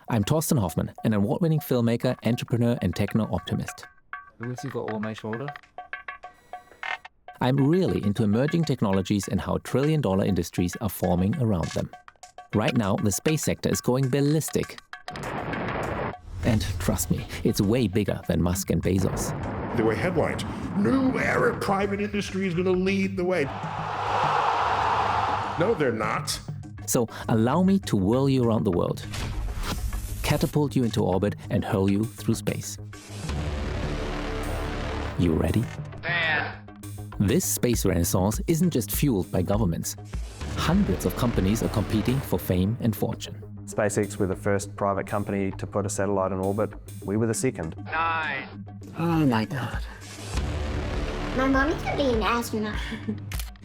I'm Thorsten Hoffmann, an award-winning filmmaker, entrepreneur, and techno-optimist. Lucy got over my shoulder. I'm really into emerging technologies and how trillion-dollar industries are forming around them. Right now, the space sector is going ballistic. And trust me, it's way bigger than Musk and Bezos. There were headlines, new era private industry is going to lead the way. No, they're not. So allow me to whirl you around the world, catapult you into orbit, and hurl you through space. You ready? This space renaissance isn't just fueled by governments. Hundreds of companies are competing for fame and fortune. SpaceX were the first private company to put a satellite in orbit. We were the second. 9. Oh my God. My mommy's gonna be an astronaut.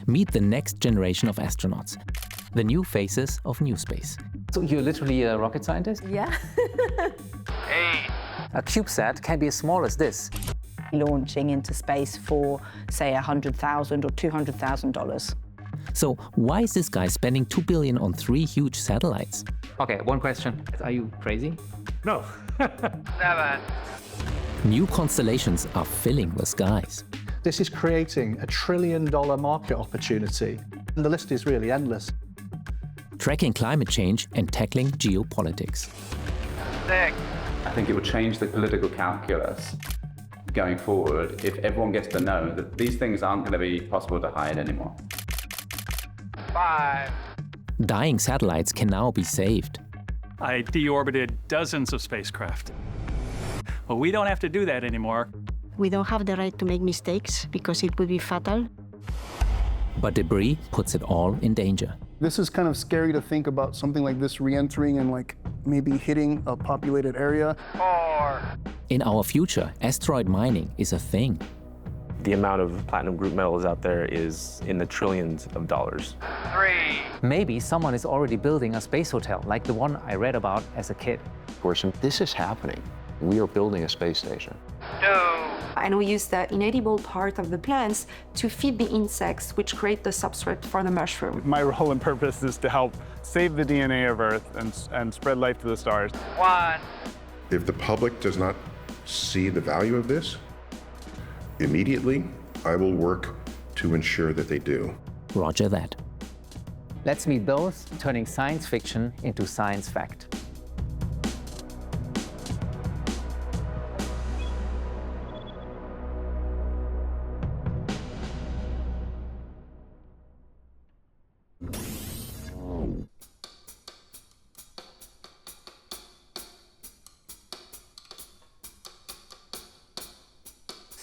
Meet the next generation of astronauts, the new faces of new space. So you're literally a rocket scientist? Yeah. 8. A CubeSat can be as small as this. Launching into space for, say, $100,000 or $200,000. So why is this guy spending $2 billion on 3 huge satellites? Okay, one question. Are you crazy? No. 7. New constellations are filling the skies. This is creating a $1 trillion market opportunity. And the list is really endless. Tracking climate change and tackling geopolitics. 6. I think it will change the political calculus going forward if everyone gets to know that these things aren't going to be possible to hide anymore. 5. Dying satellites can now be saved. I deorbited dozens of spacecraft. Well, we don't have to do that anymore. We don't have the right to make mistakes because it would be fatal. But debris puts it all in danger. This is kind of scary to think about something like this re-entering and maybe hitting a populated area. 4. In our future, asteroid mining is a thing. The amount of platinum group metals out there is in the trillions of dollars. 3. Maybe someone is already building a space hotel, like the one I read about as a kid. Of course, this is happening. We are building a space station. 2. And we use the inedible part of the plants to feed the insects, which create the substrate for the mushroom. My role and purpose is to help save the DNA of Earth and spread life to the stars. 1. If the public does not see the value of this, immediately, I will work to ensure that they do. Roger that. Let's meet those turning science fiction into science fact.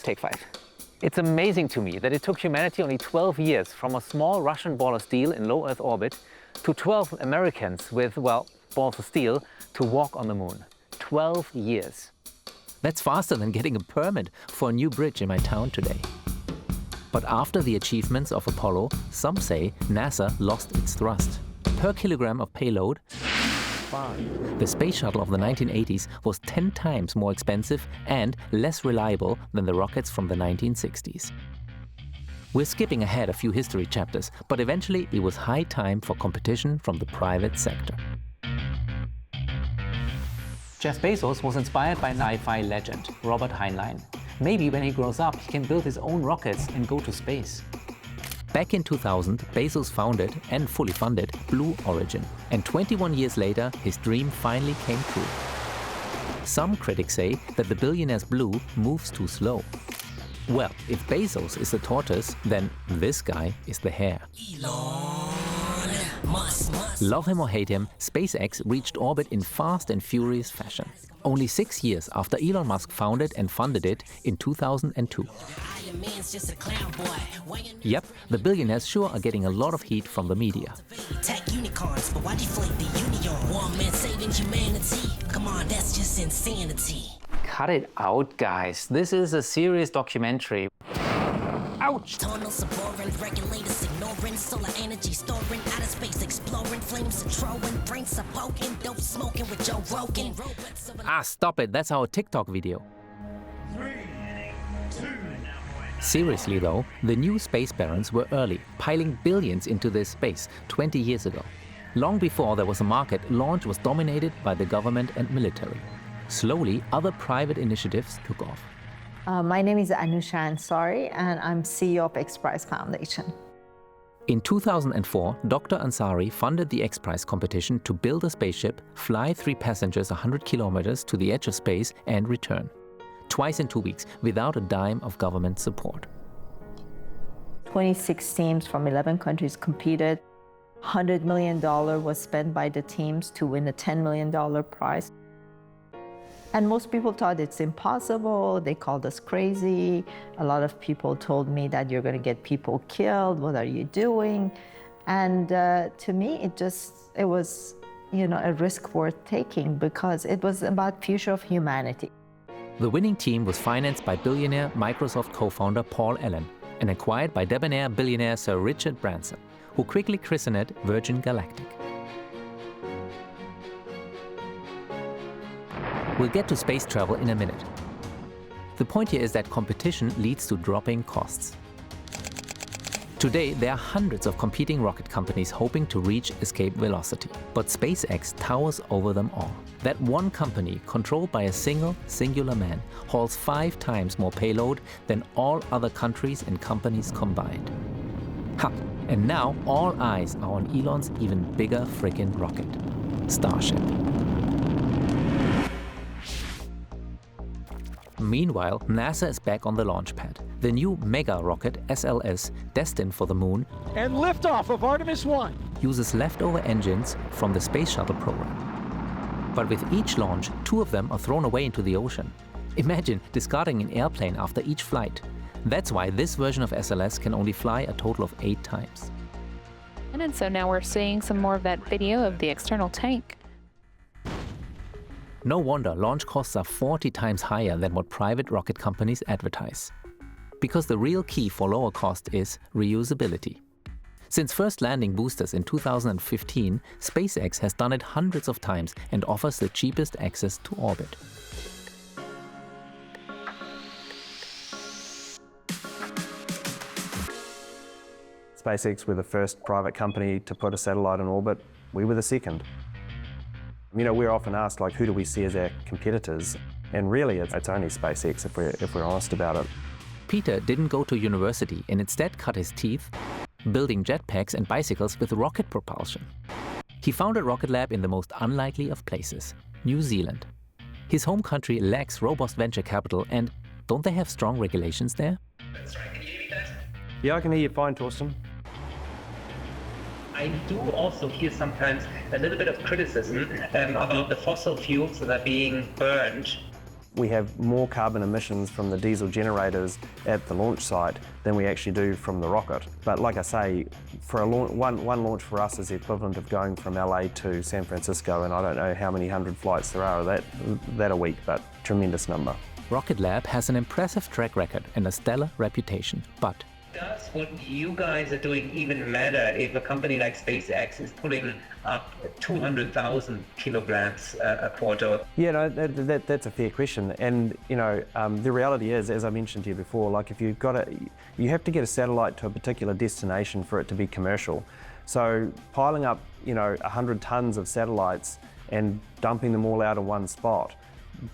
Take 5. It's amazing to me that it took humanity only 12 years from a small Russian ball of steel in low Earth orbit to 12 Americans with, well, balls of steel to walk on the moon. 12 years. That's faster than getting a permit for a new bridge in my town today. But after the achievements of Apollo, some say NASA lost its thrust. Per kilogram of payload, the space shuttle of the 1980s was 10 times more expensive and less reliable than the rockets from the 1960s. We're skipping ahead a few history chapters, but eventually it was high time for competition from the private sector. Jeff Bezos was inspired by sci-fi legend Robert Heinlein. Maybe when he grows up, he can build his own rockets and go to space. Back in 2000, Bezos founded and fully funded Blue Origin. And 21 years later, his dream finally came true. Some critics say that the billionaire's blue moves too slow. Well, if Bezos is the tortoise, then this guy is the hare. Love him or hate him, SpaceX reached orbit in fast and furious fashion. Only 6 years after Elon Musk founded and funded it in 2002. Yep, the billionaires sure are getting a lot of heat from the media. Cut it out, guys. This is a serious documentary. Ouch! Ah, stop it. That's our TikTok video. 3, 2. Seriously though, the new space barons were early, piling billions into this space 20 years ago. Long before there was a market, launch was dominated by the government and military. Slowly, other private initiatives took off. My name is Anusha Ansari, and I'm CEO of X Prize Foundation. In 2004, Dr. Ansari funded the X Prize competition to build a spaceship, fly 3 passengers 100 kilometers to the edge of space, and return. Twice in 2 weeks, without a dime of government support. 26 teams from 11 countries competed. $100 million was spent by the teams to win a $10 million prize. And most people thought it's impossible. They called us crazy. A lot of people told me that you're going to get people killed. What are you doing? And to me, it was, a risk worth taking because it was about future of humanity. The winning team was financed by billionaire Microsoft co-founder Paul Allen and acquired by debonair billionaire Sir Richard Branson, who quickly christened it Virgin Galactic. We'll get to space travel in a minute. The point here is that competition leads to dropping costs. Today, there are hundreds of competing rocket companies hoping to reach escape velocity, but SpaceX towers over them all. That one company, controlled by a singular man, hauls 5 times more payload than all other countries and companies combined. Ha! And now all eyes are on Elon's even bigger frickin' rocket, Starship. Meanwhile, NASA is back on the launch pad. The new mega rocket, SLS, destined for the moon, and liftoff of Artemis 1, uses leftover engines from the Space Shuttle program. But with each launch, 2 of them are thrown away into the ocean. Imagine discarding an airplane after each flight. That's why this version of SLS can only fly a total of 8 times. And so now we're seeing some more of that video of the external tank. No wonder launch costs are 40 times higher than what private rocket companies advertise. Because the real key for lower cost is reusability. Since first landing boosters in 2015, SpaceX has done it hundreds of times and offers the cheapest access to orbit. SpaceX were the first private company to put a satellite in orbit. We were the second. We're often asked, who do we see as our competitors? And really, it's only SpaceX if we're honest about it. Peter didn't go to university and instead cut his teeth building jetpacks and bicycles with rocket propulsion. He founded Rocket Lab in the most unlikely of places, New Zealand. His home country lacks robust venture capital, and don't they have strong regulations there? That's right. Can you hear me, guys? Yeah, I can hear you fine, Torsten. I do also hear sometimes a little bit of criticism about the fossil fuels that are being burned. We have more carbon emissions from the diesel generators at the launch site than we actually do from the rocket. But like I say, for one launch for us is the equivalent of going from LA to San Francisco, and I don't know how many hundred flights there are of that a week, but tremendous number. Rocket Lab has an impressive track record and a stellar reputation, but does what you guys are doing even matter if a company like SpaceX is pulling up 200,000 kilograms a quarter? Yeah, no, that's a fair question. And the reality is, as I mentioned to you before, if you have to get a satellite to a particular destination for it to be commercial. So piling up 100 tons of satellites and dumping them all out in one spot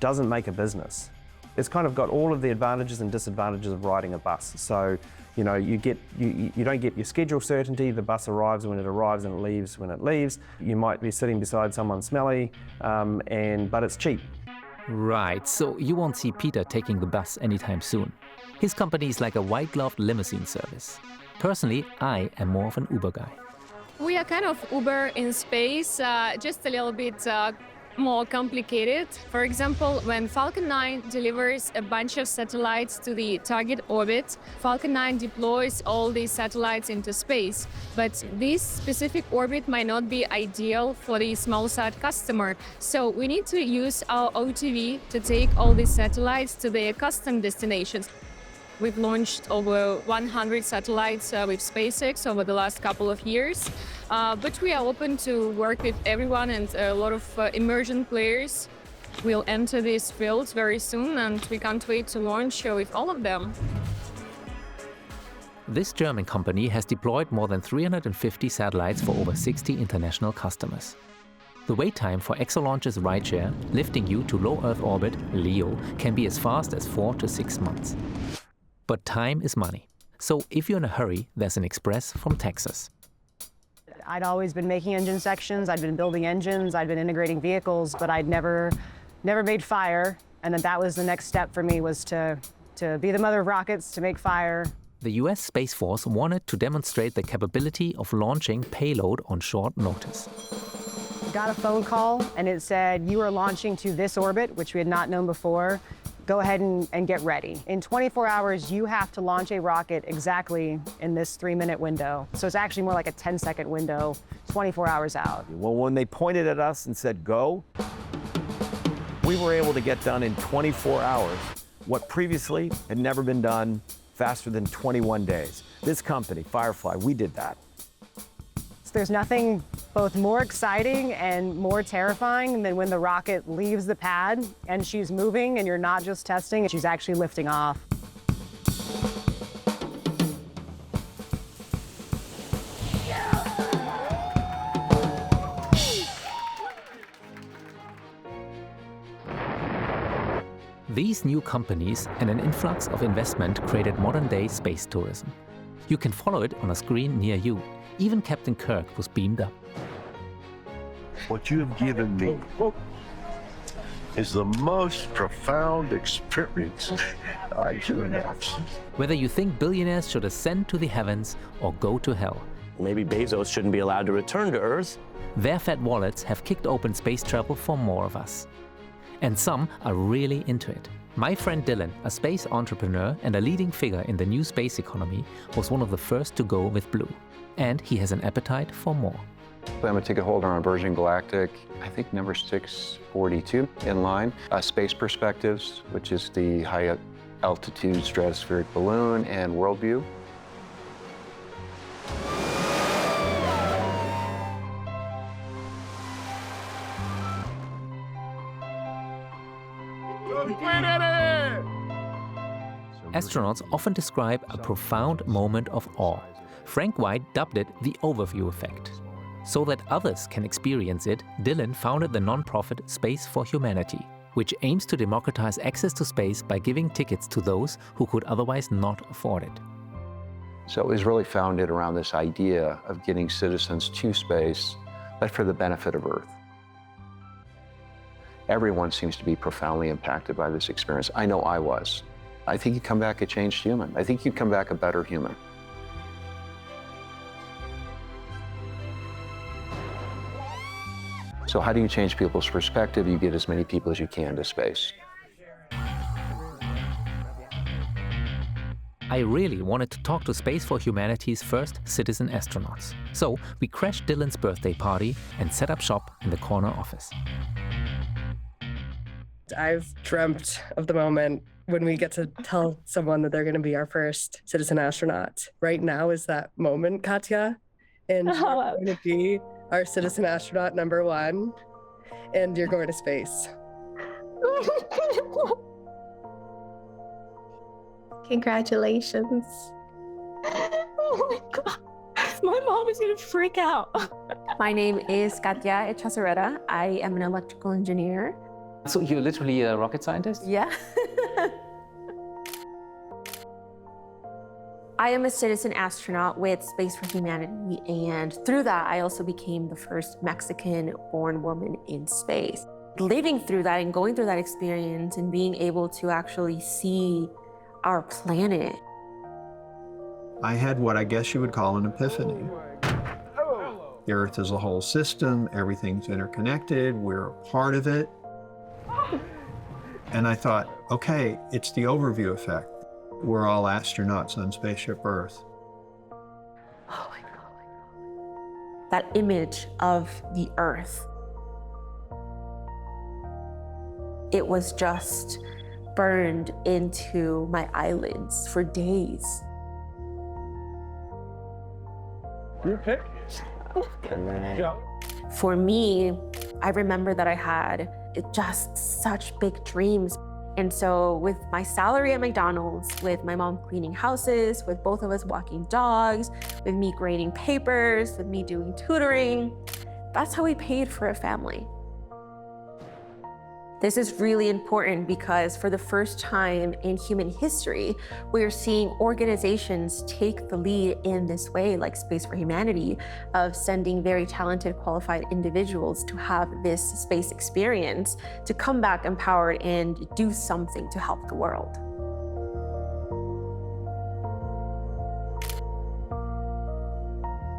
doesn't make a business. It's kind of got all of the advantages and disadvantages of riding a bus. So you don't get your schedule certainty. The bus arrives when it arrives and it leaves when it leaves. You might be sitting beside someone smelly, but it's cheap. Right, so you won't see Peter taking the bus anytime soon. His company is like a white-gloved limousine service. Personally, I am more of an Uber guy. We are kind of Uber in space, just a little bit more complicated. For example, when Falcon 9 delivers a bunch of satellites to the target orbit, Falcon 9 deploys all these satellites into space. But this specific orbit might not be ideal for the small-sat customer. So we need to use our OTV to take all these satellites to their custom destinations. We've launched over 100 satellites with SpaceX over the last couple of years. But we are open to work with everyone, and a lot of emerging players will enter these fields very soon, and we can't wait to launch with all of them. This German company has deployed more than 350 satellites for over 60 international customers. The wait time for Exolaunch's rideshare, lifting you to low Earth orbit, LEO, can be as fast as 4 to 6 months. But time is money. So if you're in a hurry, there's an express from Texas. I'd always been making engine sections, I'd been building engines, I'd been integrating vehicles, but I'd never made fire. And then that was the next step for me, was to be the mother of rockets, to make fire. The US Space Force wanted to demonstrate the capability of launching payload on short notice. Got a phone call and it said, you are launching to this orbit, which we had not known before. Go ahead and get ready. In 24 hours, you have to launch a rocket exactly in this 3-minute window. So it's actually more like a 10-second window, 24 hours out. Well, when they pointed at us and said, go, we were able to get done in 24 hours what previously had never been done faster than 21 days. This company, Firefly, we did that. There's nothing both more exciting and more terrifying than when the rocket leaves the pad and she's moving and you're not just testing, she's actually lifting off. These new companies and an influx of investment created modern-day space tourism. You can follow it on a screen near you. Even Captain Kirk was beamed up. What you have given me is the most profound experience I can imagine. Whether you think billionaires should ascend to the heavens or go to hell. Maybe Bezos shouldn't be allowed to return to Earth. Their fat wallets have kicked open space travel for more of us. And some are really into it. My friend Dylan, a space entrepreneur and a leading figure in the new space economy, was one of the first to go with Blue. And he has an appetite for more. I'm a ticket holder on Virgin Galactic, I think number 642 in line. Space Perspectives, which is the high altitude stratospheric balloon, and Worldview. Astronauts often describe a profound moment of awe. Frank White dubbed it the overview effect. So that others can experience it, Dylan founded the nonprofit Space for Humanity, which aims to democratize access to space by giving tickets to those who could otherwise not afford it. So it was really founded around this idea of getting citizens to space, but for the benefit of Earth. Everyone seems to be profoundly impacted by this experience. I know I was. I think you come back a changed human. I think you come back a better human. So how do you change people's perspective? You get as many people as you can to space. I really wanted to talk to Space for Humanity's first citizen astronauts. So we crashed Dylan's birthday party and set up shop in the corner office. I've dreamt of the moment when we get to tell someone that they're going to be our first citizen astronaut. Right now is that moment, Katya, and you're going to be our citizen astronaut #1, and you're going to space. Congratulations. Oh my God. My mom is going to freak out. My name is Katya Echazareta. I am an electrical engineer. So you're literally a rocket scientist? Yeah. I am a citizen astronaut with Space for Humanity, and through that, I also became the first Mexican-born woman in space. Living through that and going through that experience and being able to actually see our planet. I had what I guess you would call an epiphany. The Earth is a whole system, everything's interconnected, we're a part of it. And I thought, okay, it's the overview effect. We're all astronauts on Spaceship Earth. Oh my God. That image of the Earth. It was just burned into my eyelids for days. Your pick. For me, I remember that I had just such big dreams. And so with my salary at McDonald's, with my mom cleaning houses, with both of us walking dogs, with me grading papers, with me doing tutoring, that's how we paid for a family. This is really important because for the first time in human history, we're seeing organizations take the lead in this way, like Space for Humanity, of sending very talented, qualified individuals to have this space experience, to come back empowered and do something to help the world.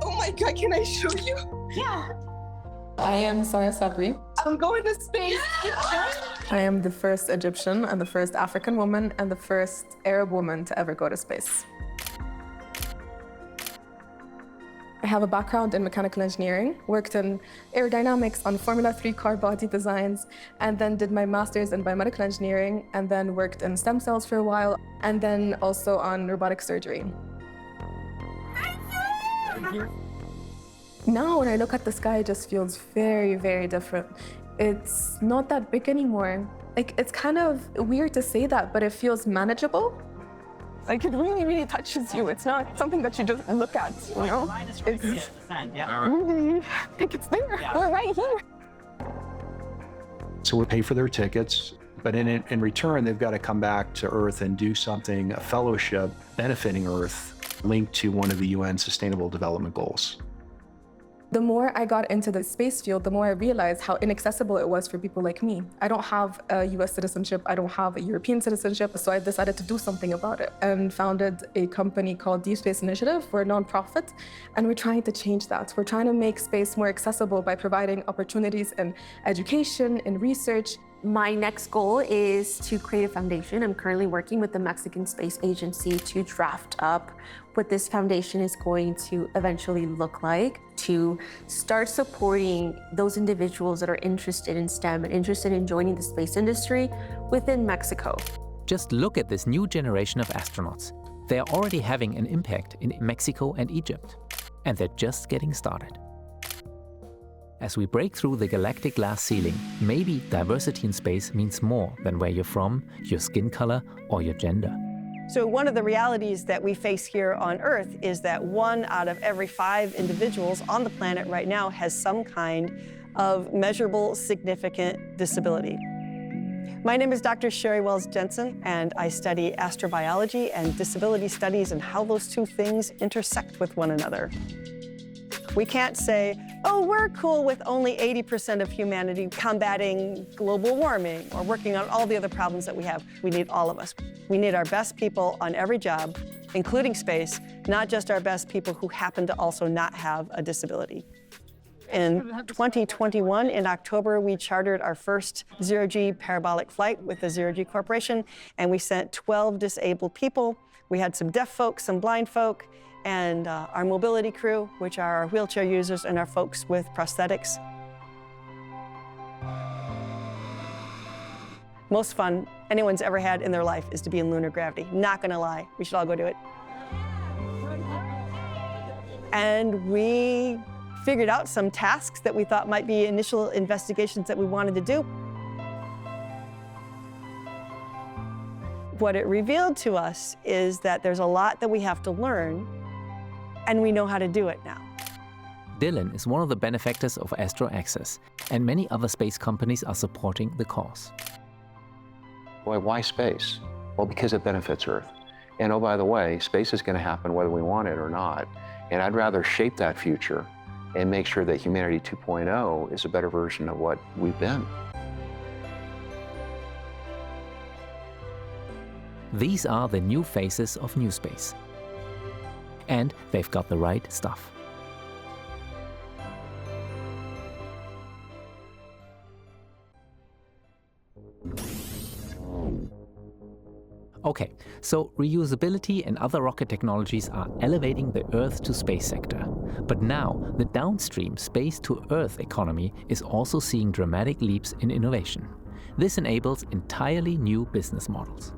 Oh my God, can I show you? Yeah. I am Saya Sabri. I'm going to space. I am the first Egyptian and the first African woman and the first Arab woman to ever go to space. I have a background in mechanical engineering, worked in aerodynamics on Formula 3 car body designs, and then did my master's in biomedical engineering, and then worked in stem cells for a while, and then also on robotic surgery. Thank you. Now, when I look at the sky, it just feels very, very different. It's not that big anymore. Like, it's kind of weird to say that, but it feels manageable. Like, it really, really touches you. It's not something that you just look at, you know? It's really, like, it's there. We're right here. So we pay for their tickets, but in return, they've got to come back to Earth and do something, a fellowship benefiting Earth, linked to one of the UN Sustainable Development Goals. The more I got into the space field, the more I realized how inaccessible it was for people like me. I don't have a US citizenship, I don't have a European citizenship, so I decided to do something about it and founded a company called Deep Space Initiative. We're a nonprofit, and we're trying to change that. We're trying to make space more accessible by providing opportunities in education, in research. My next goal is to create a foundation. I'm currently working with the Mexican Space Agency to draft up what this foundation is going to eventually look like, to start supporting those individuals that are interested in STEM and interested in joining the space industry within Mexico. Just look at this new generation of astronauts. They are already having an impact in Mexico and Egypt, and they're just getting started. As we break through the galactic glass ceiling, maybe diversity in space means more than where you're from, your skin color, or your gender. So one of the realities that we face here on Earth is that 1 out of every 5 individuals on the planet right now has some kind of measurable, significant disability. My name is Dr. Sherry Wells Jensen, and I study astrobiology and disability studies and how those two things intersect with one another. We can't say, oh, we're cool with only 80% of humanity combating global warming or working on all the other problems that we have. We need all of us. We need our best people on every job, including space, not just our best people who happen to also not have a disability. In 2021, in October, we chartered our first zero-G parabolic flight with the Zero-G Corporation, and we sent 12 disabled people. We had some deaf folks, some blind folk, and our mobility crew, which are our wheelchair users and our folks with prosthetics. Most fun anyone's ever had in their life is to be in lunar gravity. Not gonna lie, we should all go do it. And we figured out some tasks that we thought might be initial investigations that we wanted to do. What it revealed to us is that there's a lot that we have to learn, and we know how to do it now. Dylan is one of the benefactors of Astro Access, and many other space companies are supporting the cause. Boy, why space? Well, because it benefits Earth. And oh, by the way, space is going to happen whether we want it or not. And I'd rather shape that future and make sure that humanity 2.0 is a better version of what we've been. These are the new faces of New Space. And they've got the right stuff. Okay, so reusability and other rocket technologies are elevating the Earth to space sector. But now, the downstream space to Earth economy is also seeing dramatic leaps in innovation. This enables entirely new business models.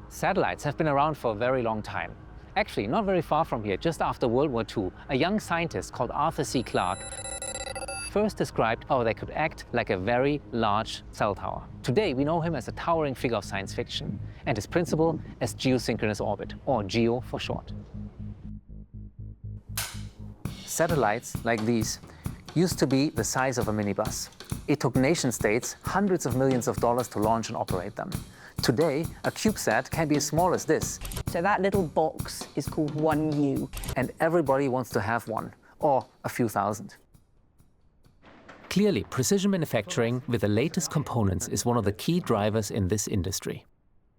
Satellites have been around for a very long time. Actually, not very far from here, just after World War II, a young scientist called Arthur C. Clarke first described how they could act like a very large cell tower. Today, we know him as a towering figure of science fiction, and his principle as geosynchronous orbit, or GEO for short. Satellites like these used to be the size of a minibus. It took nation-states hundreds of millions of dollars to launch and operate them. Today, a CubeSat can be as small as this. So that little box is called 1U. And everybody wants to have one, or a few thousand. Clearly, precision manufacturing with the latest components is one of the key drivers in this industry.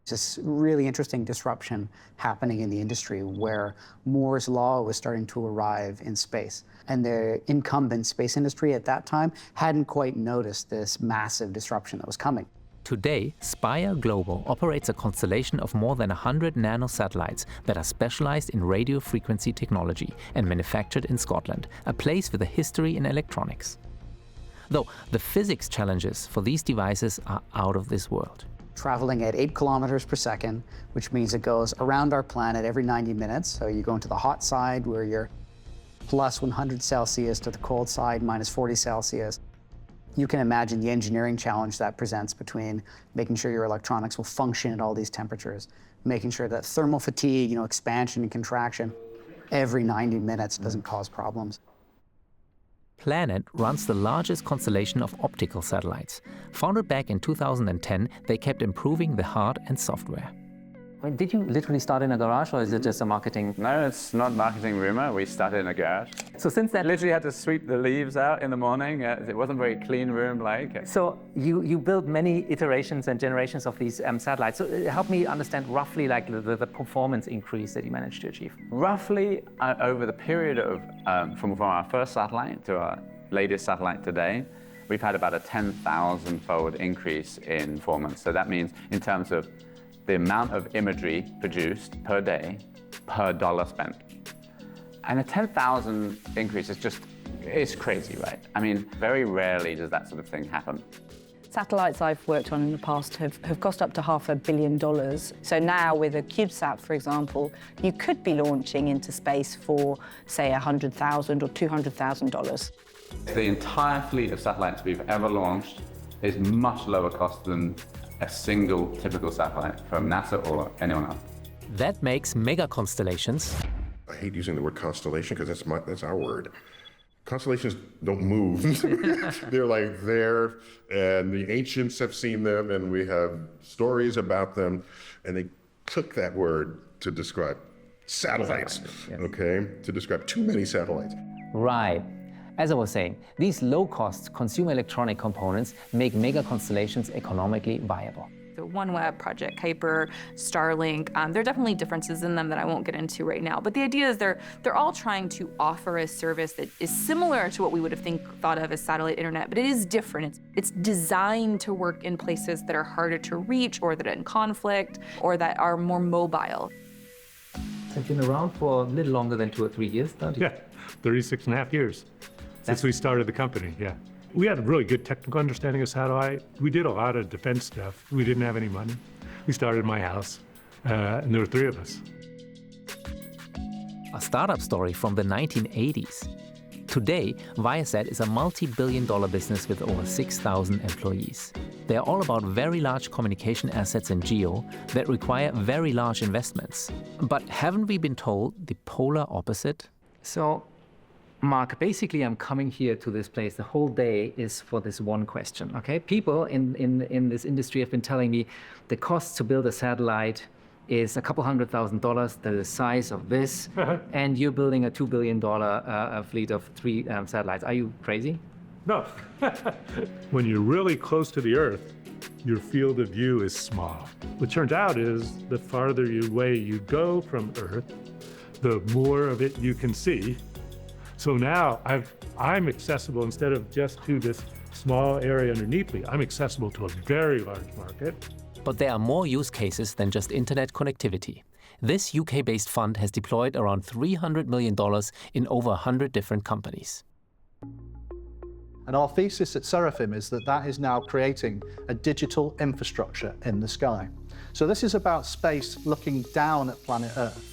This really interesting disruption happening in the industry where Moore's law was starting to arrive in space. And the incumbent space industry at that time hadn't quite noticed this massive disruption that was coming. Today, Spire Global operates a constellation of more than 100 nanosatellites that are specialized in radio frequency technology and manufactured in Scotland, a place with a history in electronics. Though the physics challenges for these devices are out of this world. Traveling at 8 kilometers per second, which means it goes around our planet every 90 minutes. So you go into the hot side where you're plus 100 Celsius to the cold side, minus 40 Celsius. You can imagine the engineering challenge that presents between making sure your electronics will function at all these temperatures, making sure that thermal fatigue, expansion and contraction every 90 minutes doesn't cause problems. Planet runs the largest constellation of optical satellites. Founded back in 2010, they kept improving the hard and software. Did you literally start in a garage, or is it just a marketing? No, it's not marketing rumor. We started in a garage. So since then, literally had to sweep the leaves out in the morning. It wasn't very clean room like. So you built many iterations and generations of these satellites. So help me understand roughly like the performance increase that you managed to achieve. Roughly over the period of from our first satellite to our latest satellite today, we've had about a 10,000-fold increase in performance. So that means in terms of the amount of imagery produced per day, per dollar spent. And a 10,000 increase is crazy, right? I mean, very rarely does that sort of thing happen. Satellites I've worked on in the past have cost up to $500 million. So now with a CubeSat, for example, you could be launching into space for, say, $100,000 or $200,000. The entire fleet of satellites we've ever launched is much lower cost than a single typical satellite from NASA or anyone else. That makes mega constellations. I hate using the word constellation because that's our word. Constellations don't move. They're like there, and the ancients have seen them, and we have stories about them, and they took that word to describe satellites, yes. Okay? To describe too many satellites. Right. As I was saying, these low-cost consumer electronic components make mega constellations economically viable. The OneWeb, Project Kuiper, Starlink, there are definitely differences in them that I won't get into right now. But the idea is they're all trying to offer a service that is similar to what we would have thought of as satellite internet, but it is different. It's designed to work in places that are harder to reach, or that are in conflict, or that are more mobile. It's been around for a little longer than 2 or 3 years, don't you? Yeah, 36 and a half years. Since we started the company, yeah. We had a really good technical understanding of satellite. We did a lot of defense stuff. We didn't have any money. We started in my house, and there were 3 of us. A startup story from the 1980s. Today, Viasat is a multi-billion-dollar business with over 6,000 employees. They are all about very large communication assets in GEO that require very large investments. But haven't we been told the polar opposite? So, Mark, basically I'm coming here to this place. The whole day is for this one question, okay? People in this industry have been telling me the cost to build a satellite is a couple $100,000, the size of this, and you're building a $2 billion fleet of 3 satellites. Are you crazy? No. When you're really close to the Earth, your field of view is small. What turns out is the farther away you go from Earth, the more of it you can see. So now I'm accessible, instead of just to this small area underneath me, I'm accessible to a very large market. But there are more use cases than just internet connectivity. This UK-based fund has deployed around $300 million in over 100 different companies. And our thesis at Seraphim is that is now creating a digital infrastructure in the sky. So this is about space looking down at planet Earth.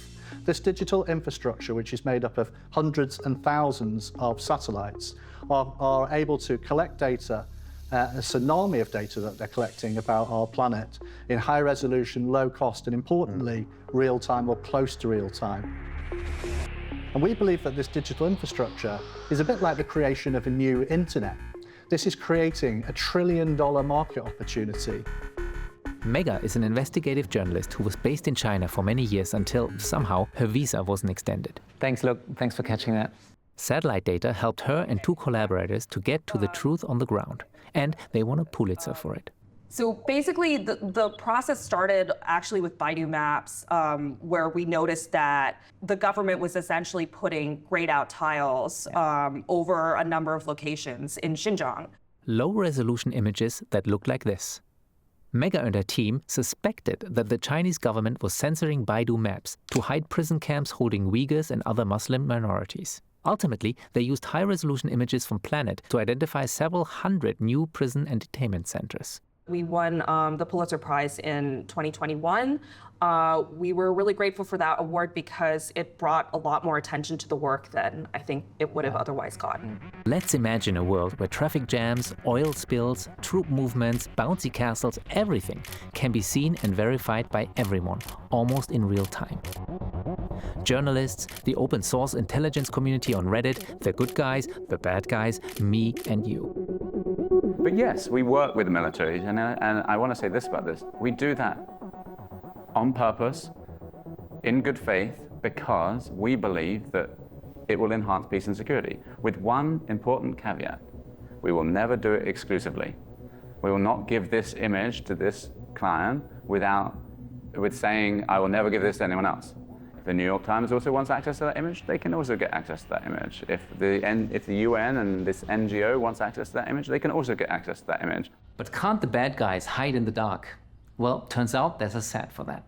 This digital infrastructure, which is made up of hundreds and thousands of satellites, are able to collect data, a tsunami of data that they're collecting about our planet in high resolution, low cost, and importantly, real time or close to real time. And we believe that this digital infrastructure is a bit like the creation of a new internet. This is creating $1 trillion market opportunity. Mega is an investigative journalist who was based in China for many years until somehow her visa wasn't extended. Thanks, Luke. Thanks for catching that. Satellite data helped her and 2 collaborators to get to the truth on the ground, and they won a Pulitzer for it. So basically, the process started actually with Baidu Maps, where we noticed that the government was essentially putting grayed out tiles over a number of locations in Xinjiang. Low-resolution images that look like this. Mega and her team suspected that the Chinese government was censoring Baidu Maps to hide prison camps holding Uyghurs and other Muslim minorities. Ultimately, they used high-resolution images from Planet to identify several hundred new prison and detainment centers. We won the Pulitzer Prize in 2021. We were really grateful for that award because it brought a lot more attention to the work than I think it would have otherwise gotten. Let's imagine a world where traffic jams, oil spills, troop movements, bouncy castles, everything can be seen and verified by everyone, almost in real time. Journalists, the open source intelligence community on Reddit, the good guys, the bad guys, me and you. But yes, we work with the military, and I want to say this about this. We do that on purpose, in good faith, because we believe that it will enhance peace and security. With one important caveat, we will never do it exclusively. We will not give this image to this client with saying, I will never give this to anyone else. If the New York Times also wants access to that image, they can also get access to that image. If the UN and this NGO wants access to that image, they can also get access to that image. But can't the bad guys hide in the dark? Well, turns out there's a SAT for that.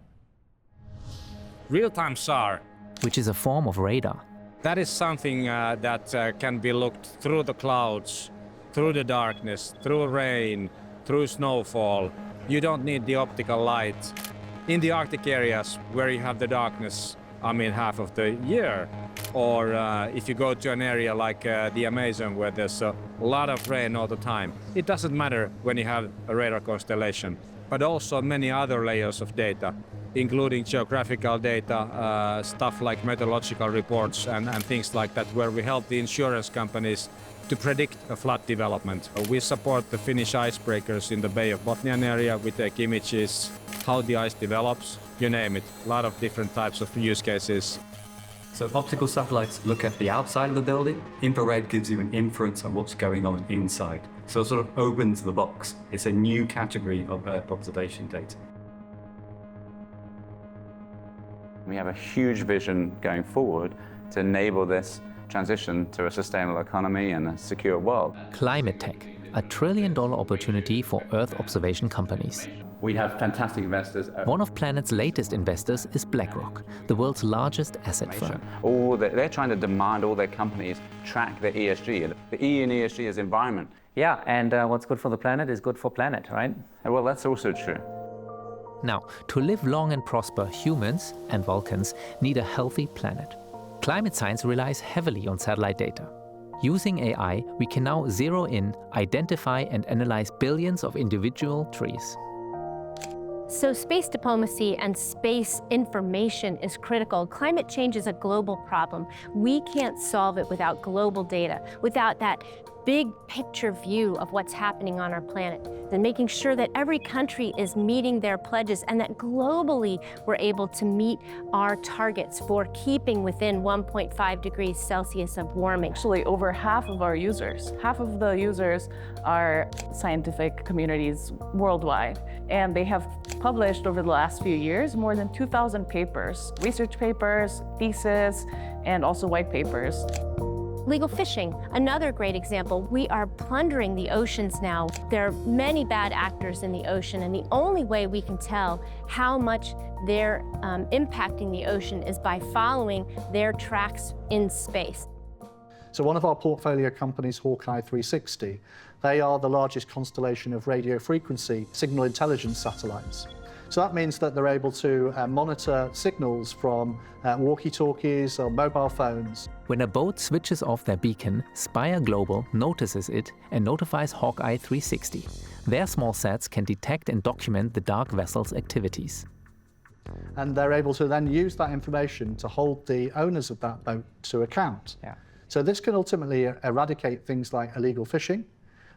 Real-time SAR, which is a form of radar. That is something that can be looked through the clouds, through the darkness, through rain, through snowfall. You don't need the optical light. In the Arctic areas where you have the darkness, half of the year, or if you go to an area like the Amazon where there's a lot of rain all the time, it doesn't matter when you have a radar constellation, but also many other layers of data, including geographical data, stuff like meteorological reports and things like that, where we help the insurance companies to predict a flood development. We support the Finnish icebreakers in the Bay of Botnian area. We take images, how the ice develops, you name it, a lot of different types of use cases. So optical satellites look at the outside of the building. Infrared gives you an inference on what's going on inside. So it sort of opens the box. It's a new category of Earth observation data. We have a huge vision going forward to enable this transition to a sustainable economy and a secure world. Climate tech, a $1 trillion opportunity for Earth observation companies. We have fantastic investors. One of Planet's latest investors is BlackRock, the world's largest asset firm. They're trying to demand all their companies track their ESG. The E in ESG is environment. Yeah, and what's good for the planet is good for planet, right? Well, that's also true. Now, to live long and prosper, humans and Vulcans need a healthy planet. Climate science relies heavily on satellite data. Using AI, we can now zero in, identify and analyze billions of individual trees. So space diplomacy and space information is critical. Climate change is a global problem. We can't solve it without global data, without that big picture view of what's happening on our planet, and making sure that every country is meeting their pledges and that globally we're able to meet our targets for keeping within 1.5 degrees Celsius of warming. Actually, over half of the users are scientific communities worldwide, and they have published over the last few years more than 2,000 papers, research papers, theses, and also white papers. Legal fishing, another great example. We are plundering the oceans now. There are many bad actors in the ocean, and the only way we can tell how much they're impacting the ocean is by following their tracks in space. So one of our portfolio companies, Hawkeye 360, they are the largest constellation of radio frequency signal intelligence satellites. So that means that they're able to monitor signals from walkie-talkies or mobile phones. When a boat switches off their beacon, Spire Global notices it and notifies Hawkeye 360. Their small sats can detect and document the dark vessel's activities. And they're able to then use that information to hold the owners of that boat to account. So this can ultimately eradicate things like illegal fishing,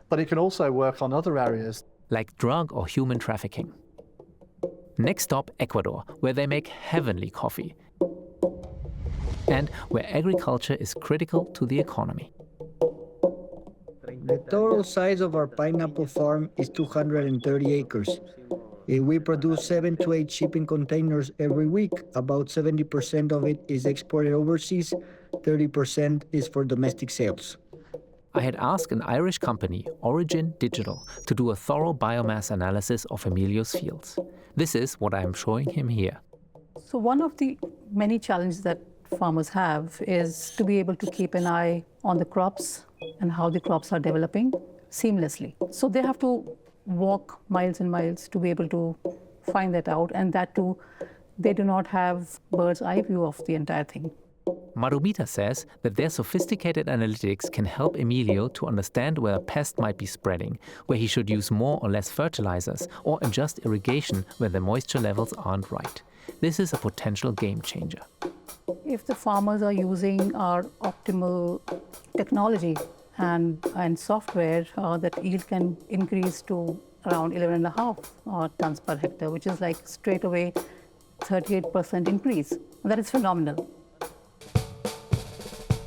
but it can also work on other areas. Like drug or human trafficking. Next stop, Ecuador, where they make heavenly coffee. And where agriculture is critical to the economy. The total size of our pineapple farm is 230 acres. We produce 7 to 8 shipping containers every week. About 70% of it is exported overseas, 30% is for domestic sales. I had asked an Irish company, Origin Digital, to do a thorough biomass analysis of Emilio's fields. This is what I am showing him here. So one of the many challenges that farmers have is to be able to keep an eye on the crops and how the crops are developing seamlessly. So they have to walk miles and miles to be able to find that out, and that too, they do not have bird's eye view of the entire thing. Marumita says that their sophisticated analytics can help Emilio to understand where a pest might be spreading, where he should use more or less fertilizers, or adjust irrigation where the moisture levels aren't right. This is a potential game changer. If the farmers are using our optimal technology and software, that yield can increase to around 11.5 tons per hectare, which is like straight away 38% increase. That is phenomenal.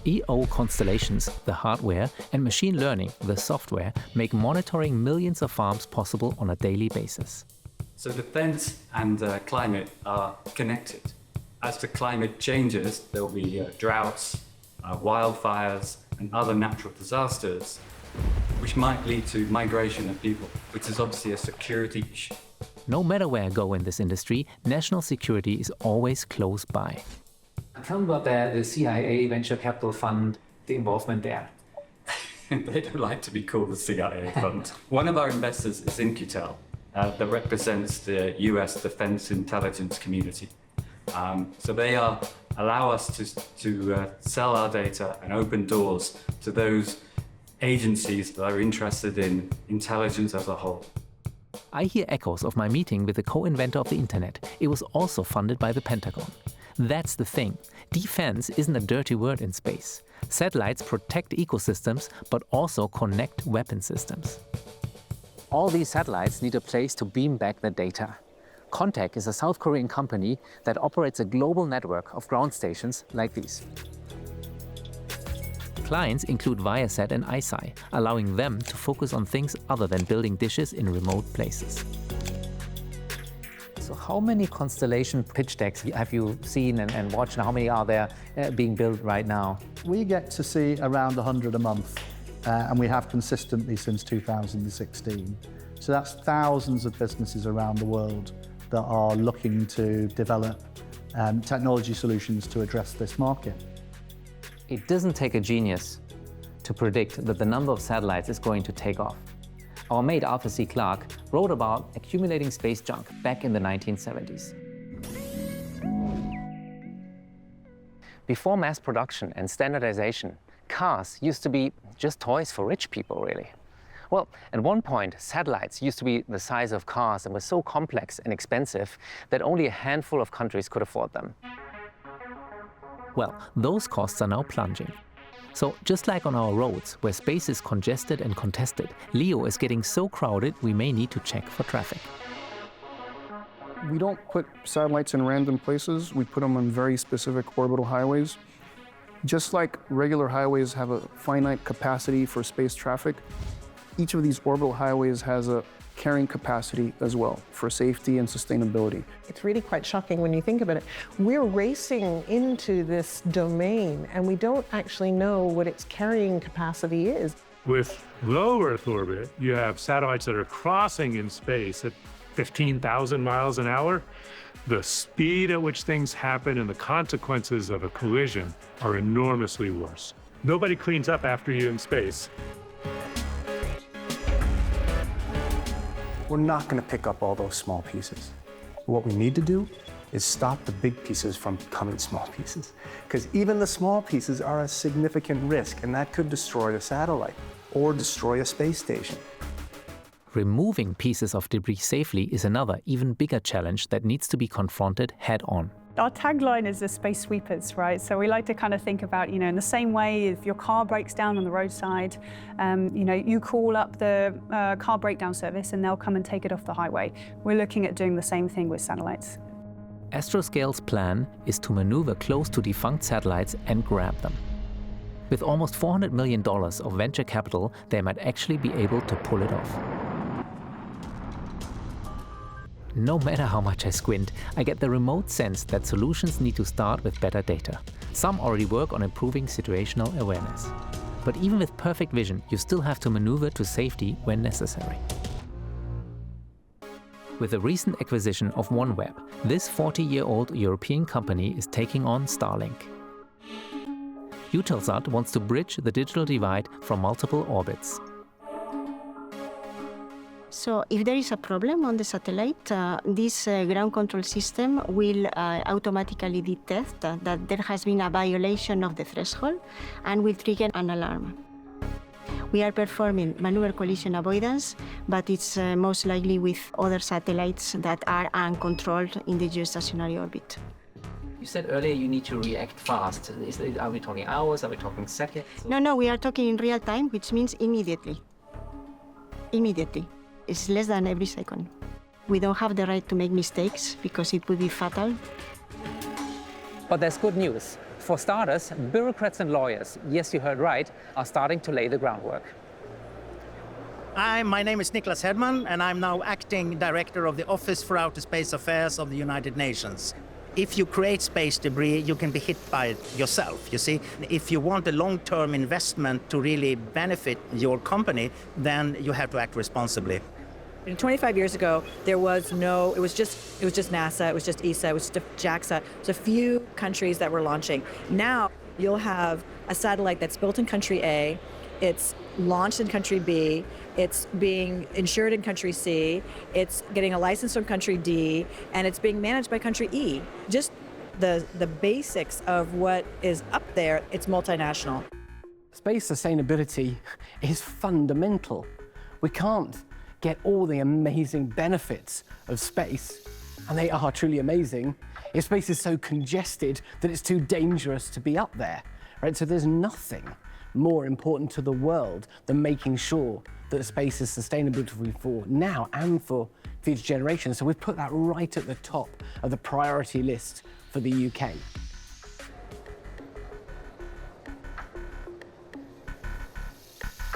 EO constellations, the hardware, and machine learning, the software, make monitoring millions of farms possible on a daily basis. So defense and climate are connected. As the climate changes, there will be droughts, wildfires, and other natural disasters, which might lead to migration of people, which is obviously a security issue. No matter where I go in this industry, national security is always close by. Tell me about the CIA venture capital fund, the involvement there. They don't like to be called the CIA fund. One of our investors is Incutel, that represents the US defense intelligence community. So they allow us to sell our data and open doors to those agencies that are interested in intelligence as a whole. I hear echoes of my meeting with the co-inventor of the internet. It was also funded by the Pentagon. That's the thing. Defense isn't a dirty word in space. Satellites protect ecosystems, but also connect weapon systems. All these satellites need a place to beam back the data. Contact is a South Korean company that operates a global network of ground stations like these. Clients include Viasat and ICEYE, allowing them to focus on things other than building dishes in remote places. So how many constellation pitch decks have you seen and watched, and how many are there being built right now? We get to see around 100 a month, and we have consistently since 2016. So that's thousands of businesses around the world that are looking to develop technology solutions to address this market. It doesn't take a genius to predict that the number of satellites is going to take off. Our mate Arthur C. Clarke wrote about accumulating space junk back in the 1970s. Before mass production and standardization, cars used to be just toys for rich people, really. Well, at one point, satellites used to be the size of cars and were so complex and expensive that only a handful of countries could afford them. Well, those costs are now plunging. So just like on our roads, where space is congested and contested, LEO is getting so crowded we may need to check for traffic. We don't put satellites in random places. We put them on very specific orbital highways. Just like regular highways have a finite capacity for space traffic, each of these orbital highways has a carrying capacity as well for safety and sustainability. It's really quite shocking when you think about it. We're racing into this domain and we don't actually know what its carrying capacity is. With low Earth orbit, you have satellites that are crossing in space at 15,000 miles an hour. The speed at which things happen and the consequences of a collision are enormously worse. Nobody cleans up after you in space. We're not going to pick up all those small pieces. What we need to do is stop the big pieces from becoming small pieces. Because even the small pieces are a significant risk, and that could destroy a satellite or destroy a space station. Removing pieces of debris safely is another, even bigger challenge that needs to be confronted head-on. Our tagline is the space sweepers, right? So we like to kind of think about, in the same way if your car breaks down on the roadside, you call up the car breakdown service and they'll come and take it off the highway. We're looking at doing the same thing with satellites. Astroscale's plan is to maneuver close to defunct satellites and grab them. With almost $400 million of venture capital, they might actually be able to pull it off. No matter how much I squint, I get the remote sense that solutions need to start with better data. Some already work on improving situational awareness. But even with perfect vision, you still have to maneuver to safety when necessary. With the recent acquisition of OneWeb, this 40-year-old European company is taking on Starlink. Eutelsat wants to bridge the digital divide from multiple orbits. So if there is a problem on the satellite, this ground control system will automatically detect that there has been a violation of the threshold and will trigger an alarm. We are performing maneuver collision avoidance, but it's most likely with other satellites that are uncontrolled in the geostationary orbit. You said earlier you need to react fast. Are we talking hours? Are we talking seconds? No, we are talking in real time, which means immediately. Immediately. It's less than every second. We don't have the right to make mistakes because it would be fatal. But there's good news. For starters, bureaucrats and lawyers, yes, you heard right, are starting to lay the groundwork. Hi, my name is Niklas Hedman, and I'm now acting director of the Office for Outer Space Affairs of the United Nations. If you create space debris, you can be hit by it yourself, you see. If you want a long-term investment to really benefit your company, then you have to act responsibly. 25 years ago, it was just NASA, it was just ESA, it was just JAXA. It was a few countries that were launching. Now you'll have a satellite that's built in country A, it's launched in country B, it's being insured in country C, it's getting a license from country D, and it's being managed by country E. Just the basics of what is up there, it's multinational. Space sustainability is fundamental. We can't get all the amazing benefits of space, and they are truly amazing, if space is so congested that it's too dangerous to be up there, right? So there's nothing more important to the world than making sure that space is sustainable for now and for future generations. So we've put that right at the top of the priority list for the UK.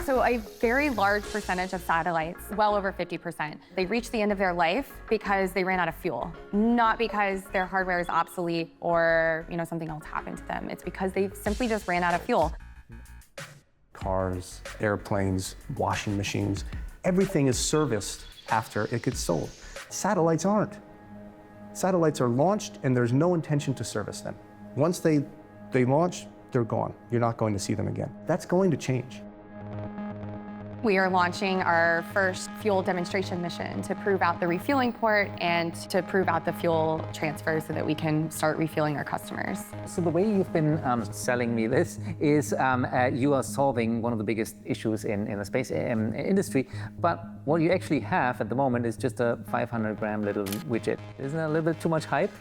So a very large percentage of satellites, well over 50%, they reach the end of their life because they ran out of fuel, not because their hardware is obsolete or something else happened to them. It's because they simply just ran out of fuel. Cars, airplanes, washing machines, everything is serviced after it gets sold. Satellites aren't. Satellites are launched and there's no intention to service them. Once they launch, they're gone. You're not going to see them again. That's going to change. We are launching our first fuel demonstration mission to prove out the refueling port and to prove out the fuel transfer so that we can start refueling our customers. So the way you've been selling me this is you are solving one of the biggest issues in the space industry, but what you actually have at the moment is just a 500-gram little widget. Isn't that a little bit too much hype?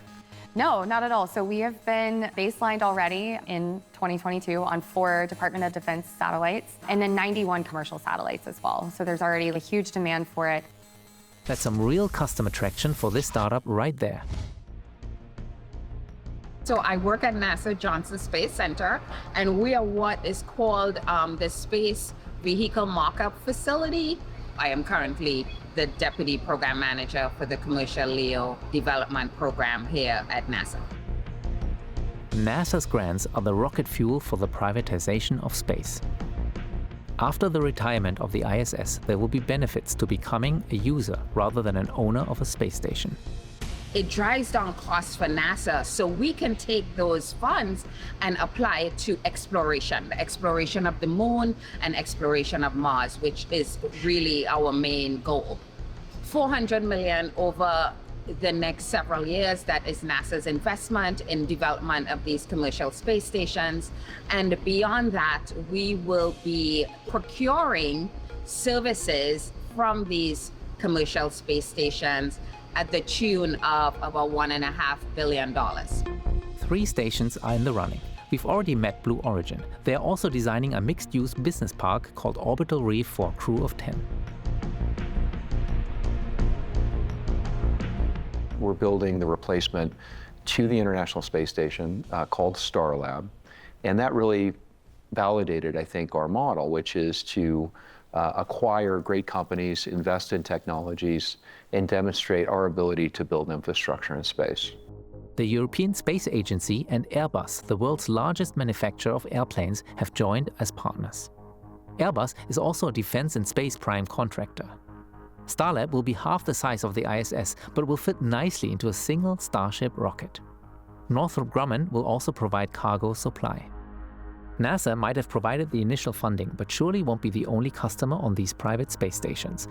No, not at all. So we have been baselined already in 2022 on 4 Department of Defense satellites and then 91 commercial satellites as well. So there's already a huge demand for it. That's some real customer traction for this startup right there. So I work at NASA Johnson Space Center, and we are what is called the Space Vehicle Mock-up Facility. I am currently the Deputy Program Manager for the Commercial LEO Development Program here at NASA. NASA's grants are the rocket fuel for the privatization of space. After the retirement of the ISS, there will be benefits to becoming a user rather than an owner of a space station. It drives down costs for NASA, so we can take those funds and apply it to exploration, the exploration of the moon and exploration of Mars, which is really our main goal. $400 million over the next several years, that is NASA's investment in development of these commercial space stations. And beyond that, we will be procuring services from these commercial space stations at the tune of about $1.5 billion. 3 stations are in the running. We've already met Blue Origin. They're also designing a mixed-use business park called Orbital Reef for a crew of 10. We're building the replacement to the International Space Station called Starlab. And that really validated, I think, our model, which is to acquire great companies, invest in technologies, and demonstrate our ability to build infrastructure in space. The European Space Agency and Airbus, the world's largest manufacturer of airplanes, have joined as partners. Airbus is also a defense and space prime contractor. Starlab will be half the size of the ISS, but will fit nicely into a single Starship rocket. Northrop Grumman will also provide cargo supply. NASA might have provided the initial funding, but surely won't be the only customer on these private space stations.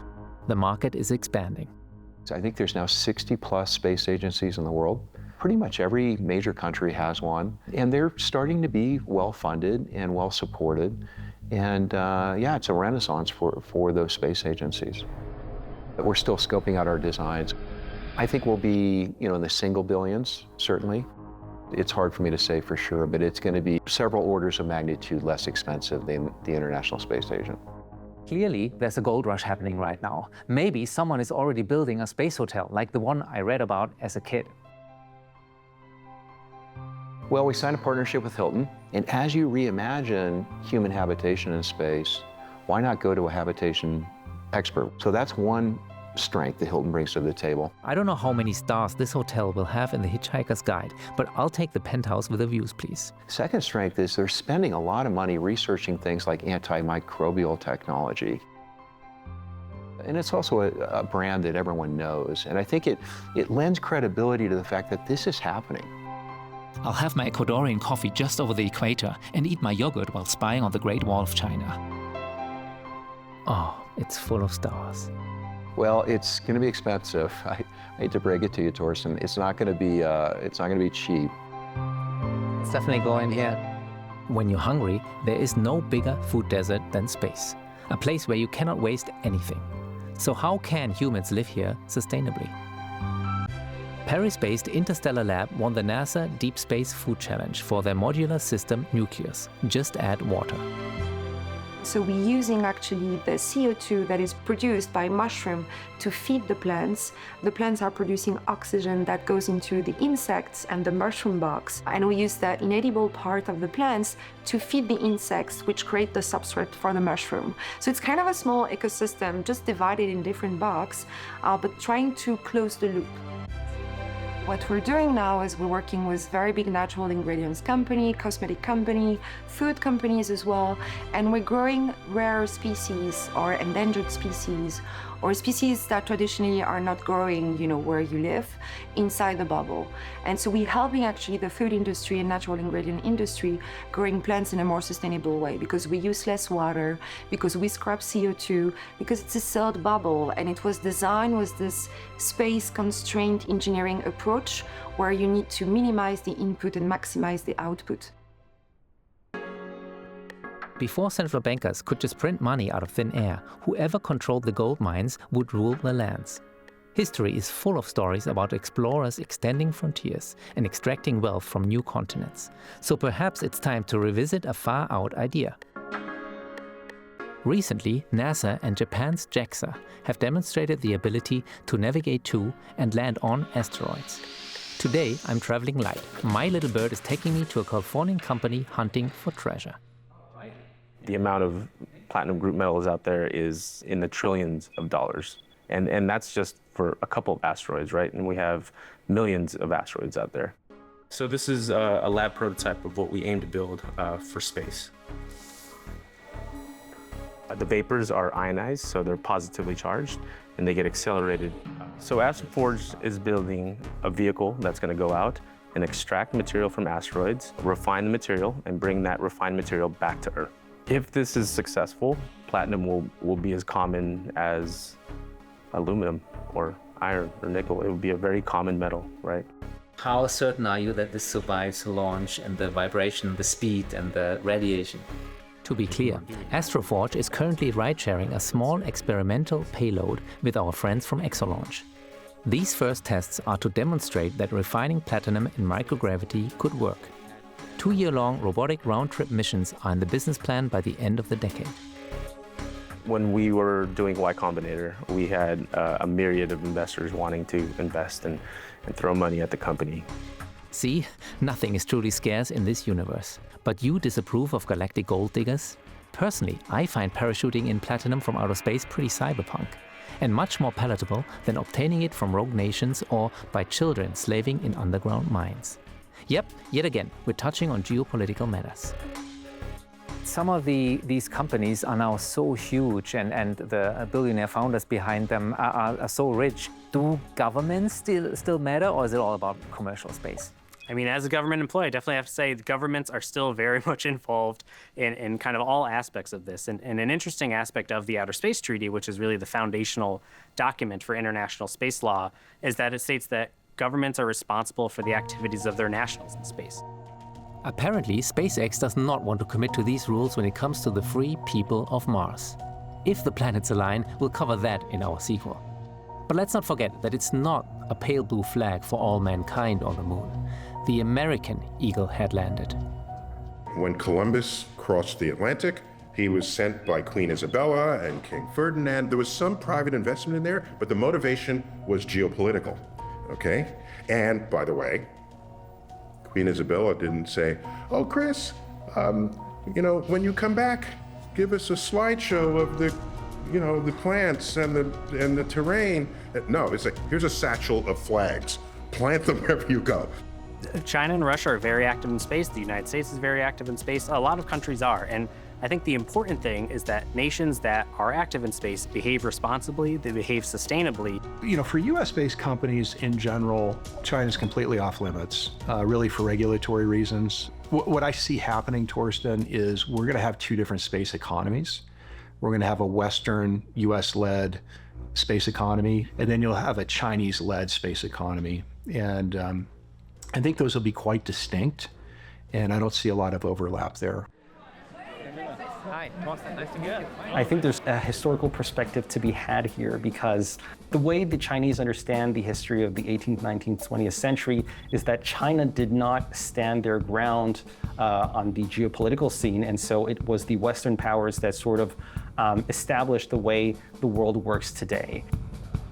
The market is expanding. I think there's now 60+ space agencies in the world. Pretty much every major country has one, and they're starting to be well-funded and well-supported. And yeah, it's a renaissance for those space agencies. We're still scoping out our designs. I think we'll be, in the single billions, certainly. It's hard for me to say for sure, but it's going to be several orders of magnitude less expensive than the International Space Station. Clearly, there's a gold rush happening right now. Maybe someone is already building a space hotel like the one I read about as a kid. Well, we signed a partnership with Hilton, and as you reimagine human habitation in space, why not go to a habitation expert? So that's one strength that Hilton brings to the table. I don't know how many stars this hotel will have in the Hitchhiker's Guide, but I'll take the penthouse with the views, please. Second strength is they're spending a lot of money researching things like antimicrobial technology. And it's also a brand that everyone knows, and I think it lends credibility to the fact that this is happening. I'll have my Ecuadorian coffee just over the equator and eat my yogurt while spying on the Great Wall of China. Oh, it's full of stars. Well, it's going to be expensive. I hate to break it to you, Torsten. It's not going to be cheap. It's definitely going here. When you're hungry, there is no bigger food desert than space, a place where you cannot waste anything. So how can humans live here sustainably? Paris-based Interstellar Lab won the NASA Deep Space Food Challenge for their modular system Nucleus. Just add water. So we're using actually the CO2 that is produced by mushroom to feed the plants. The plants are producing oxygen that goes into the insects and the mushroom box. And we use the inedible part of the plants to feed the insects, which create the substrate for the mushroom. So it's kind of a small ecosystem, just divided in different boxes, but trying to close the loop. What we're doing now is we're working with very big natural ingredients company, cosmetic company, food companies as well, and we're growing rare species or endangered species or species that traditionally are not growing, where you live, inside the bubble. And so we're helping actually the food industry and natural ingredient industry growing plants in a more sustainable way because we use less water, because we scrap CO2, because it's a sealed bubble, and it was designed with this space-constrained engineering approach where you need to minimize the input and maximize the output. Before central bankers could just print money out of thin air, whoever controlled the gold mines would rule the lands. History is full of stories about explorers extending frontiers and extracting wealth from new continents. So perhaps it's time to revisit a far-out idea. Recently, NASA and Japan's JAXA have demonstrated the ability to navigate to and land on asteroids. Today, I'm traveling light. My little bird is taking me to a Californian company hunting for treasure. The amount of platinum group metals out there is in the trillions of dollars. And that's just for a couple of asteroids, right? And we have millions of asteroids out there. So this is a lab prototype of what we aim to build for space. The vapors are ionized, so they're positively charged, and they get accelerated. So Astroforge is building a vehicle that's going to go out and extract material from asteroids, refine the material, and bring that refined material back to Earth. If this is successful, platinum will be as common as aluminum or iron or nickel. It would be a very common metal, right? How certain are you that this survives launch and the vibration, the speed and the radiation? To be clear, Astroforge is currently ride-sharing a small experimental payload with our friends from Exolaunch. These first tests are to demonstrate that refining platinum in microgravity could work. 2-year-long robotic round-trip missions are in the business plan by the end of the decade. When we were doing Y Combinator, we had a myriad of investors wanting to invest and throw money at the company. See, nothing is truly scarce in this universe. But you disapprove of galactic gold diggers? Personally, I find parachuting in platinum from outer space pretty cyberpunk, and much more palatable than obtaining it from rogue nations or by children slaving in underground mines. Yep, yet again, we're touching on geopolitical matters. Some of these companies are now so huge and the billionaire founders behind them are so rich. Do governments still matter, or is it all about commercial space? I mean, as a government employee, I definitely have to say the governments are still very much involved in kind of all aspects of this. And an interesting aspect of the Outer Space Treaty, which is really the foundational document for international space law, is that it states that governments are responsible for the activities of their nationals in space. Apparently, SpaceX does not want to commit to these rules when it comes to the free people of Mars. If the planets align, we'll cover that in our sequel. But let's not forget that it's not a pale blue flag for all mankind on the moon. The American Eagle had landed. When Columbus crossed the Atlantic, he was sent by Queen Isabella and King Ferdinand. There was some private investment in there, but the motivation was geopolitical, okay? And by the way, Queen Isabella didn't say, oh, Chris, when you come back, give us a slideshow of the plants and the terrain. No, it's like, here's a satchel of flags. Plant them wherever you go. China and Russia are very active in space. The United States is very active in space. A lot of countries are. And I think the important thing is that nations that are active in space behave responsibly, they behave sustainably. For US-based companies in general, China's completely off limits, really for regulatory reasons. What I see happening, Torsten, is we're going to have two different space economies. We're going to have a Western, US-led space economy, and then you'll have a Chinese-led space economy. And I think those will be quite distinct, and I don't see a lot of overlap there. Hi, Torsten, nice to meet you. I think there's a historical perspective to be had here, because the way the Chinese understand the history of the 18th, 19th, 20th century is that China did not stand their ground on the geopolitical scene, and so it was the Western powers that sort of established the way the world works today.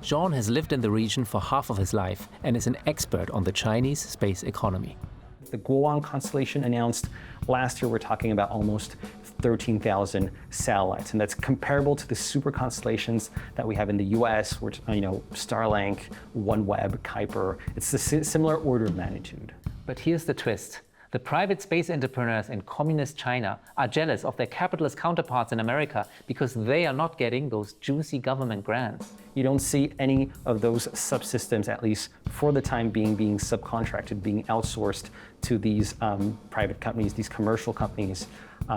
Jean has lived in the region for half of his life and is an expert on the Chinese space economy. The Guoan constellation announced last year, we're talking about almost 13,000 satellites, and that's comparable to the super constellations that we have in the US, which, Starlink, OneWeb, Kuiper. It's a similar order of magnitude. But here's the twist. The private space entrepreneurs in communist China are jealous of their capitalist counterparts in America because they are not getting those juicy government grants. You don't see any of those subsystems, at least for the time being subcontracted, being outsourced to these private companies, these commercial companies.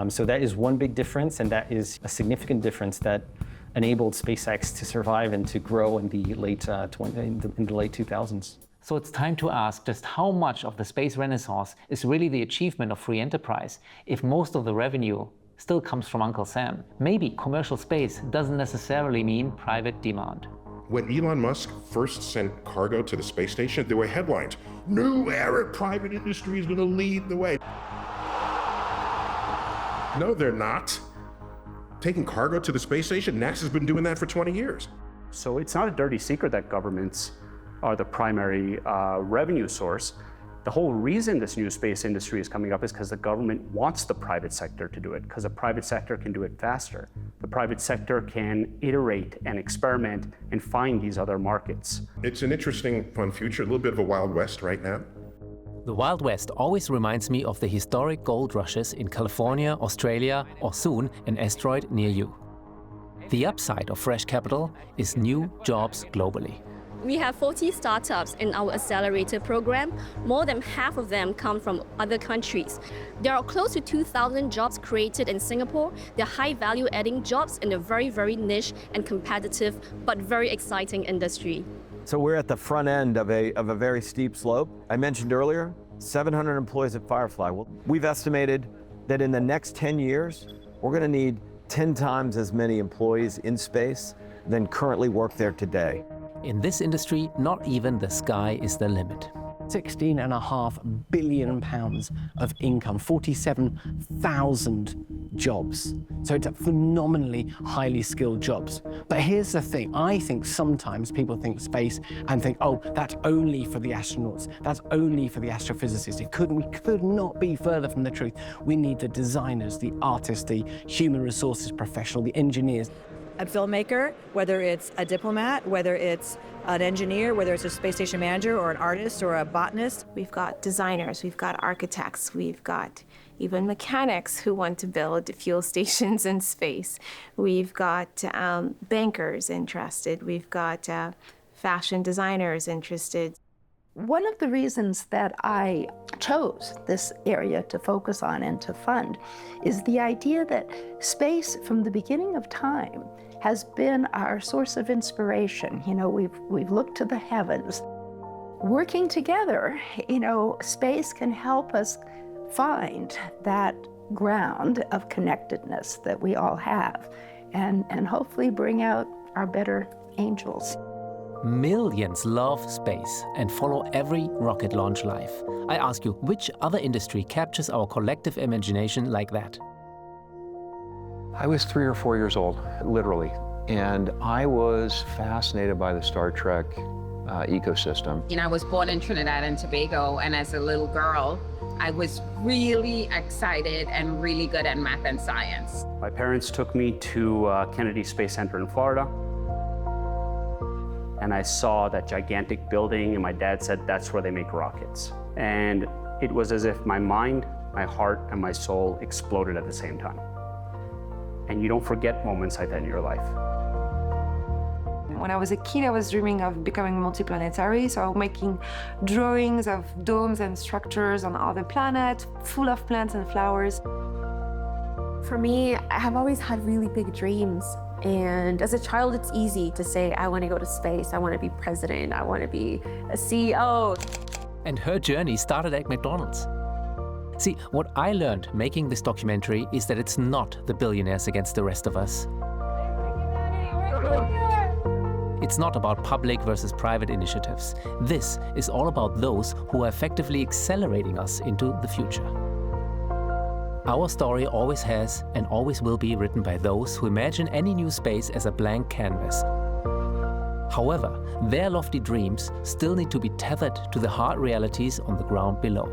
So that is one big difference, and that is a significant difference that enabled SpaceX to survive and to grow in the late 2000s. So it's time to ask just how much of the space renaissance is really the achievement of free enterprise if most of the revenue still comes from Uncle Sam. Maybe commercial space doesn't necessarily mean private demand. When Elon Musk first sent cargo to the space station, there were headlines, "New era private industry is going to lead the way." No, they're not. Taking cargo to the space station, NASA's been doing that for 20 years. So it's not a dirty secret that governments are the primary revenue source. The whole reason this new space industry is coming up is because the government wants the private sector to do it, because the private sector can do it faster. The private sector can iterate and experiment and find these other markets. It's an interesting, fun future, a little bit of a Wild West right now. The Wild West always reminds me of the historic gold rushes in California, Australia, or soon an asteroid near you. The upside of fresh capital is new jobs globally. We have 40 startups in our accelerator program. More than half of them come from other countries. There are close to 2,000 jobs created in Singapore. They're high value adding jobs in a very, very niche and competitive, but very exciting industry. So we're at the front end of a very steep slope. I mentioned earlier, 700 employees at Firefly. Well, we've estimated that in the next 10 years, we're going to need 10 times as many employees in space than currently work there today. In this industry, not even the sky is the limit. £16.5 billion of income, 47,000 jobs. So it's phenomenally highly skilled jobs. But here's the thing, I think sometimes people think space and think, oh, that's only for the astronauts, that's only for the astrophysicists. We could not be further from the truth. We need the designers, the artists, the human resources professional, the engineers. A filmmaker, whether it's a diplomat, whether it's an engineer, whether it's a space station manager or an artist or a botanist. We've got designers, we've got architects, we've got even mechanics who want to build fuel stations in space. We've got bankers interested. We've got fashion designers interested. One of the reasons that I chose this area to focus on and to fund is the idea that space from the beginning of time has been our source of inspiration. You know, we've looked to the heavens. Working together, you know, space can help us find that ground of connectedness that we all have and hopefully bring out our better angels. Millions love space and follow every rocket launch life. I ask you, which other industry captures our collective imagination like that? I was 3 or 4 years old, literally, and I was fascinated by the Star Trek ecosystem. You know, I was born in Trinidad and Tobago, and as a little girl, I was really excited and really good at math and science. My parents took me to Kennedy Space Center in Florida, and I saw that gigantic building, and my dad said, that's where they make rockets. And it was as if my mind, my heart, and my soul exploded at the same time. And you don't forget moments like that in your life. When I was a kid, I was dreaming of becoming multiplanetary, so making drawings of domes and structures on other planets, full of plants and flowers. For me, I have always had really big dreams. And as a child, it's easy to say, I want to go to space, I want to be president, I want to be a CEO. And her journey started at McDonald's. See, what I learned making this documentary is that it's not the billionaires against the rest of us. It's not about public versus private initiatives. This is all about those who are effectively accelerating us into the future. Our story always has and always will be written by those who imagine any new space as a blank canvas. However, their lofty dreams still need to be tethered to the hard realities on the ground below,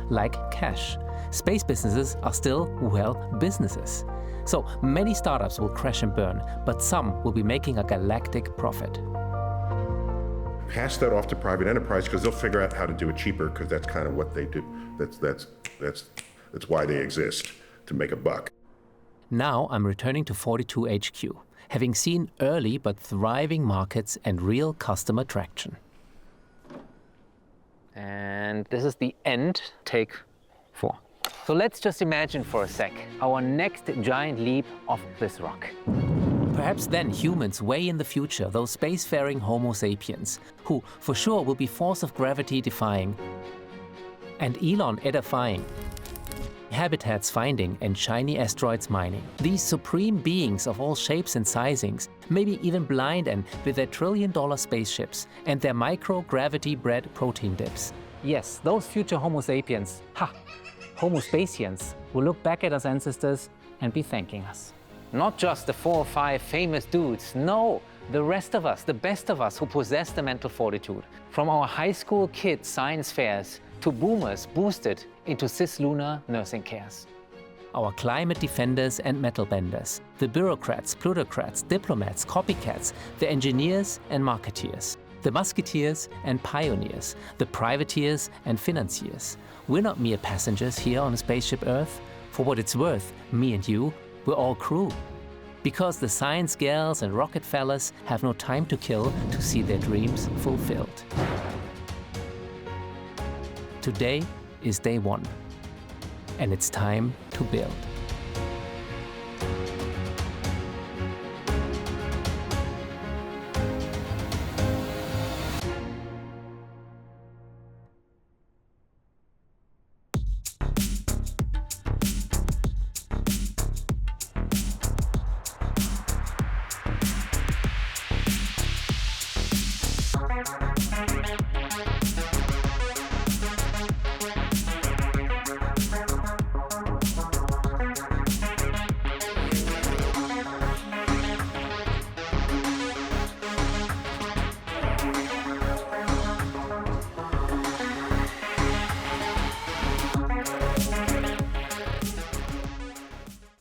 like cash. Space businesses are still, well, businesses. So many startups will crash and burn, but some will be making a galactic profit. Pass that off to private enterprise because they'll figure out how to do it cheaper because that's kind of what they do. That's why they exist, to make a buck. Now I'm returning to Fortitude HQ, having seen early but thriving markets and real customer traction. And this is the end, take 4. So let's just imagine for a sec our next giant leap off this rock. Perhaps then humans way in the future, those spacefaring Homo sapiens, who for sure will be force of gravity defying and Elon edifying, habitats finding and shiny asteroids mining. These supreme beings of all shapes and sizings, maybe even blind and with their trillion-dollar spaceships and their microgravity-bred protein dips. Yes, those future Homo sapiens, Homo spatians, will look back at us ancestors and be thanking us. Not just the 4 or 5 famous dudes, no, the rest of us, the best of us who possess the mental fortitude. From our high school kids' science fairs to boomers boosted into cislunar nursing cares. Our climate defenders and metal benders, the bureaucrats, plutocrats, diplomats, copycats, the engineers and marketeers, the musketeers and pioneers, the privateers and financiers. We're not mere passengers here on a spaceship Earth. For what it's worth, me and you, we're all crew. Because the science gals and rocket fellas have no time to kill to see their dreams fulfilled. Today is day one, and it's time to build.